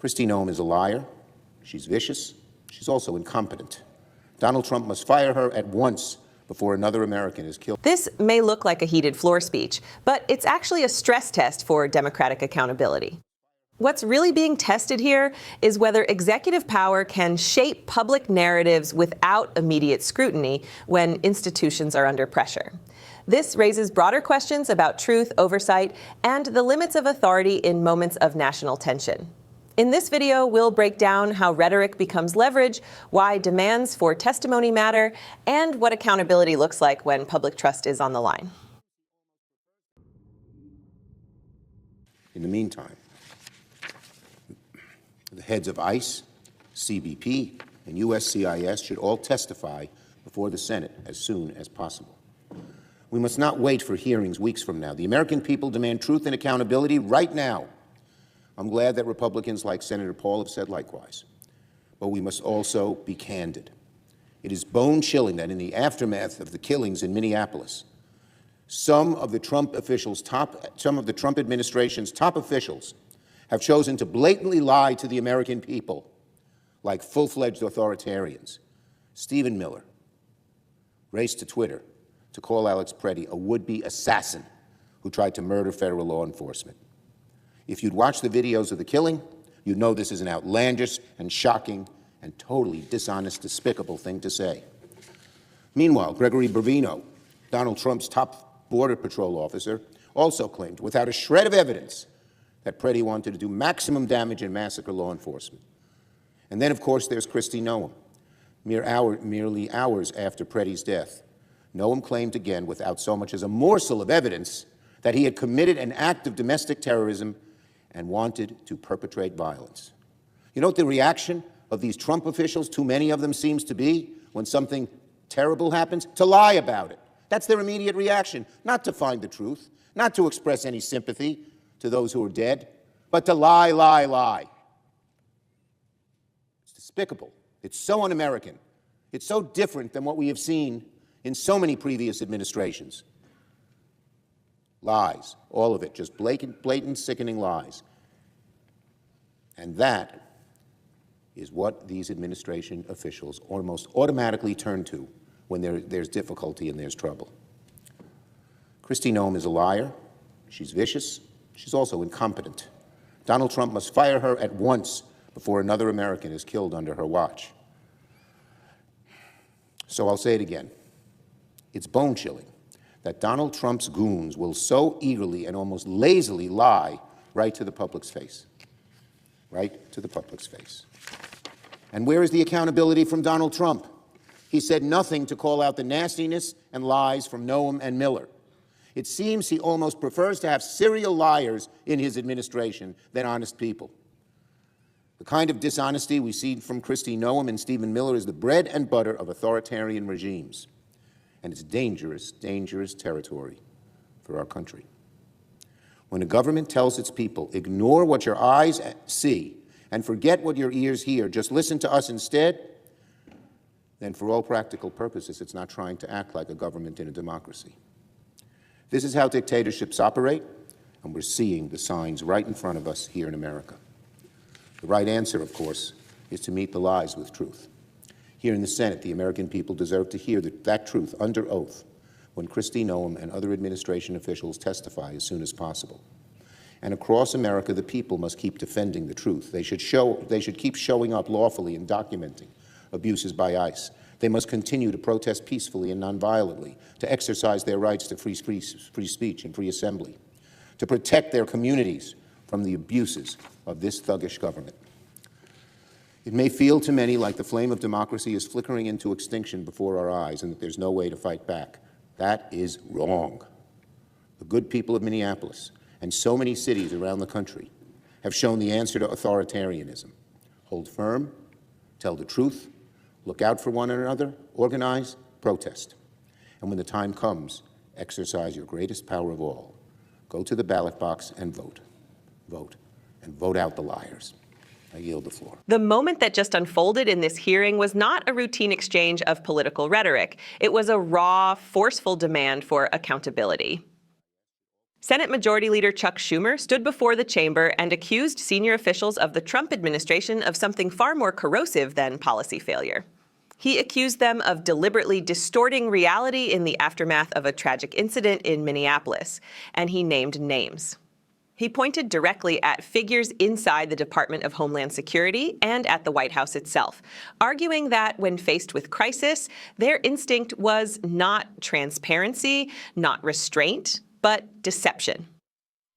Kristi Noem is a liar. She's vicious. She's also incompetent. Donald Trump must fire her at once before another American is killed. This may look like a heated floor speech, but it's actually a stress test for Democratic accountability. What's really being tested here is whether executive power can shape public narratives without immediate scrutiny when institutions are under pressure. This raises broader questions about truth, oversight, and the limits of authority in moments of national tension. In this video, we'll break down how rhetoric becomes leverage, why demands for testimony matter, and what accountability looks like when public trust is on the line. In the meantime, the heads of ICE, CBP, and USCIS should all testify before the Senate as soon as possible. We must not wait for hearings weeks from now. The American people demand truth and accountability right now. I'm glad that Republicans like Senator Paul have said likewise. But we must also be candid. It is bone-chilling that in the aftermath of the killings in Minneapolis, some of the Trump administration's top officials have chosen to blatantly lie to the American people like full-fledged authoritarians. Stephen Miller raced to Twitter to call Alex Preddy a would-be assassin who tried to murder federal law enforcement. If you'd watched the videos of the killing, you'd know this is an outlandish and shocking and totally dishonest, despicable thing to say. Meanwhile, Gregory Bravino, Donald Trump's top Border Patrol officer, also claimed, without a shred of evidence, that Preddy wanted to do maximum damage and massacre law enforcement. And then, of course, there's Kristi Noem. Merely hours after Preddy's death, Noem claimed again, without so much as a morsel of evidence, that he had committed an act of domestic terrorism and wanted to perpetrate violence. You know what the reaction of these Trump officials, too many of them, seems to be when something terrible happens? To lie about it. That's their immediate reaction, not to find the truth, not to express any sympathy to those who are dead, but to lie, lie, lie. It's despicable. It's so un-American. It's so different than what we have seen in so many previous administrations. Lies, all of it, just blatant, sickening lies. And that is what these administration officials almost automatically turn to when there's difficulty and there's trouble. Kristi Noem is a liar. She's vicious. She's also incompetent. Donald Trump must fire her at once before another American is killed under her watch. So I'll say it again. It's bone-chilling that Donald Trump's goons will so eagerly and almost lazily lie right to the public's face. Right to the public's face. And where is the accountability from Donald Trump? He said nothing to call out the nastiness and lies from Noem and Miller. It seems he almost prefers to have serial liars in his administration than honest people. The kind of dishonesty we see from Kristi Noem and Stephen Miller is the bread and butter of authoritarian regimes. And it's dangerous, dangerous territory for our country. When a government tells its people, ignore what your eyes see and forget what your ears hear, just listen to us instead, then for all practical purposes, it's not trying to act like a government in a democracy. This is how dictatorships operate, and we're seeing the signs right in front of us here in America. The right answer, of course, is to meet the lies with truth. Here in the Senate, the American people deserve to hear that truth under oath when Kristi Noem and other administration officials testify as soon as possible. And across America, the people must keep defending the truth. They should keep showing up lawfully and documenting abuses by ICE. They must continue to protest peacefully and nonviolently, to exercise their rights to free speech and free assembly, to protect their communities from the abuses of this thuggish government. It may feel to many like the flame of democracy is flickering into extinction before our eyes and that there's no way to fight back. That is wrong. The good people of Minneapolis and so many cities around the country have shown the answer to authoritarianism. Hold firm, tell the truth, look out for one another, organize, protest. And when the time comes, exercise your greatest power of all. Go to the ballot box and vote. Vote, and vote out the liars. I yield the floor. The moment that just unfolded in this hearing was not a routine exchange of political rhetoric. It was a raw, forceful demand for accountability. Senate Majority Leader Chuck Schumer stood before the chamber and accused senior officials of the Trump administration of something far more corrosive than policy failure. He accused them of deliberately distorting reality in the aftermath of a tragic incident in Minneapolis, and he named names. He pointed directly at figures inside the Department of Homeland Security and at the White House itself, arguing that when faced with crisis, their instinct was not transparency, not restraint, but deception.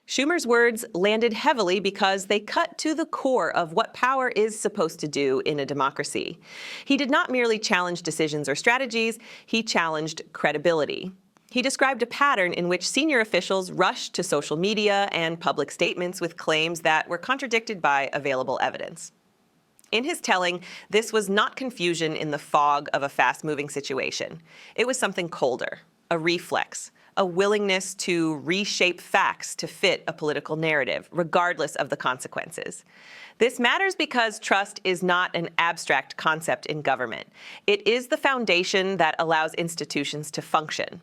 Schumer's words landed heavily because they cut to the core of what power is supposed to do in a democracy. He did not merely challenge decisions or strategies, he challenged credibility. He described a pattern in which senior officials rushed to social media and public statements with claims that were contradicted by available evidence. In his telling, this was not confusion in the fog of a fast-moving situation. It was something colder, a reflex, a willingness to reshape facts to fit a political narrative, regardless of the consequences. This matters because trust is not an abstract concept in government. It is the foundation that allows institutions to function.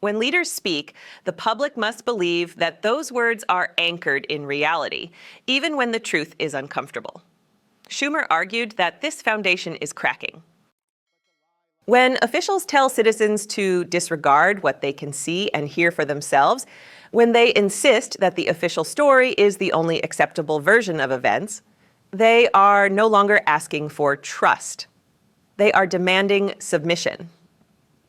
When leaders speak, the public must believe that those words are anchored in reality, even when the truth is uncomfortable. Schumer argued that this foundation is cracking. When officials tell citizens to disregard what they can see and hear for themselves, when they insist that the official story is the only acceptable version of events, they are no longer asking for trust. They are demanding submission.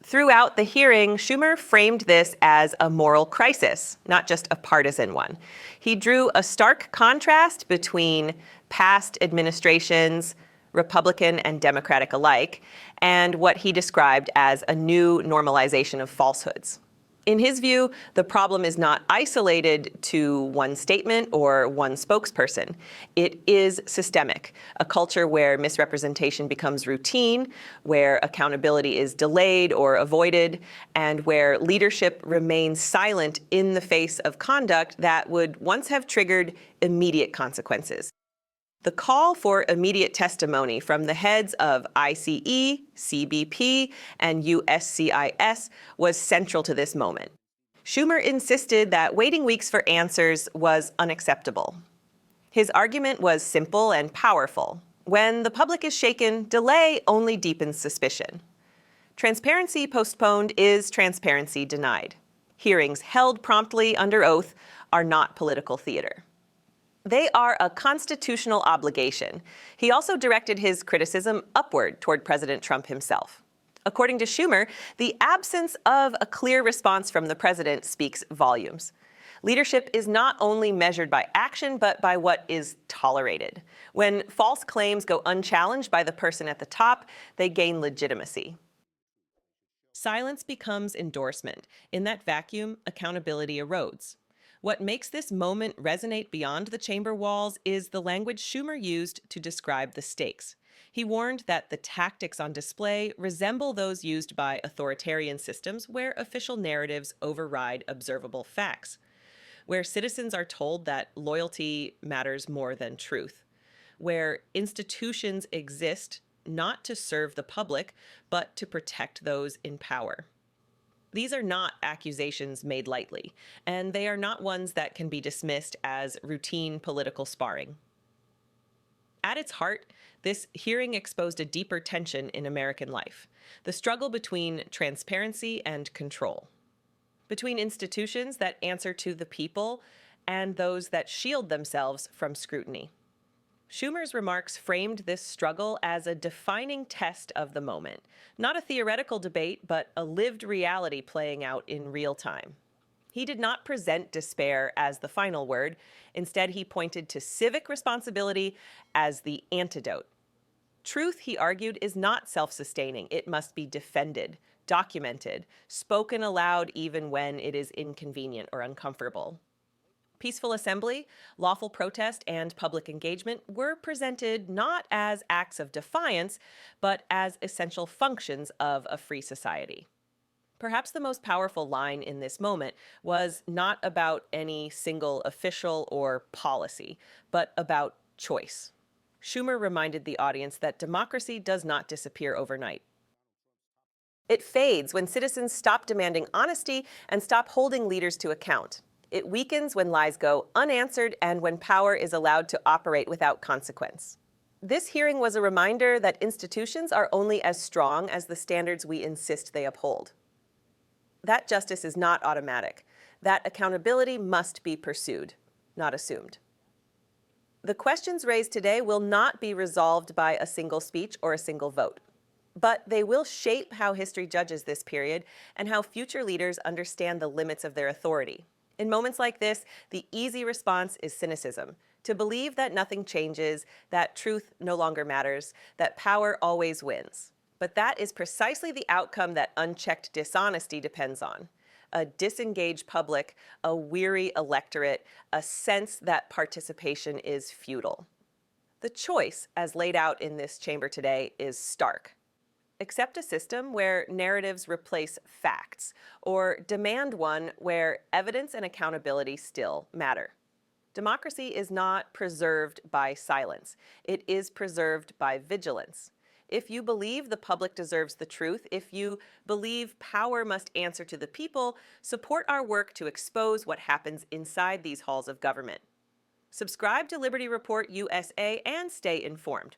Throughout the hearing, Schumer framed this as a moral crisis, not just a partisan one. He drew a stark contrast between past administrations, Republican and Democratic alike, and what he described as a new normalization of falsehoods. In his view, the problem is not isolated to one statement or one spokesperson. It is systemic, a culture where misrepresentation becomes routine, where accountability is delayed or avoided, and where leadership remains silent in the face of conduct that would once have triggered immediate consequences. The call for immediate testimony from the heads of ICE, CBP, and USCIS was central to this moment. Schumer insisted that waiting weeks for answers was unacceptable. His argument was simple and powerful. When the public is shaken, delay only deepens suspicion. Transparency postponed is transparency denied. Hearings held promptly under oath are not political theater. They are a constitutional obligation. He also directed his criticism upward toward President Trump himself. According to Schumer, the absence of a clear response from the president speaks volumes. Leadership is not only measured by action, but by what is tolerated. When false claims go unchallenged by the person at the top, they gain legitimacy. Silence becomes endorsement. In that vacuum, accountability erodes. What makes this moment resonate beyond the chamber walls is the language Schumer used to describe the stakes. He warned that the tactics on display resemble those used by authoritarian systems where official narratives override observable facts, where citizens are told that loyalty matters more than truth, where institutions exist not to serve the public, but to protect those in power. These are not accusations made lightly, and they are not ones that can be dismissed as routine political sparring. At its heart, this hearing exposed a deeper tension in American life, the struggle between transparency and control, between institutions that answer to the people and those that shield themselves from scrutiny. Schumer's remarks framed this struggle as a defining test of the moment, not a theoretical debate, but a lived reality playing out in real time. He did not present despair as the final word. Instead, he pointed to civic responsibility as the antidote. Truth, he argued, is not self-sustaining. It must be defended, documented, spoken aloud even when it is inconvenient or uncomfortable. Peaceful assembly, lawful protest, and public engagement were presented not as acts of defiance, but as essential functions of a free society. Perhaps the most powerful line in this moment was not about any single official or policy, but about choice. Schumer reminded the audience that democracy does not disappear overnight. It fades when citizens stop demanding honesty and stop holding leaders to account. It weakens when lies go unanswered and when power is allowed to operate without consequence. This hearing was a reminder that institutions are only as strong as the standards we insist they uphold. That justice is not automatic. That accountability must be pursued, not assumed. The questions raised today will not be resolved by a single speech or a single vote, but they will shape how history judges this period and how future leaders understand the limits of their authority. In moments like this, the easy response is cynicism, to believe that nothing changes, that truth no longer matters, that power always wins. But that is precisely the outcome that unchecked dishonesty depends on. A disengaged public, a weary electorate, a sense that participation is futile. The choice, as laid out in this chamber today, is stark. Accept a system where narratives replace facts, or demand one where evidence and accountability still matter. Democracy is not preserved by silence. It is preserved by vigilance. If you believe the public deserves the truth, if you believe power must answer to the people, support our work to expose what happens inside these halls of government. Subscribe to Liberty Report USA and stay informed.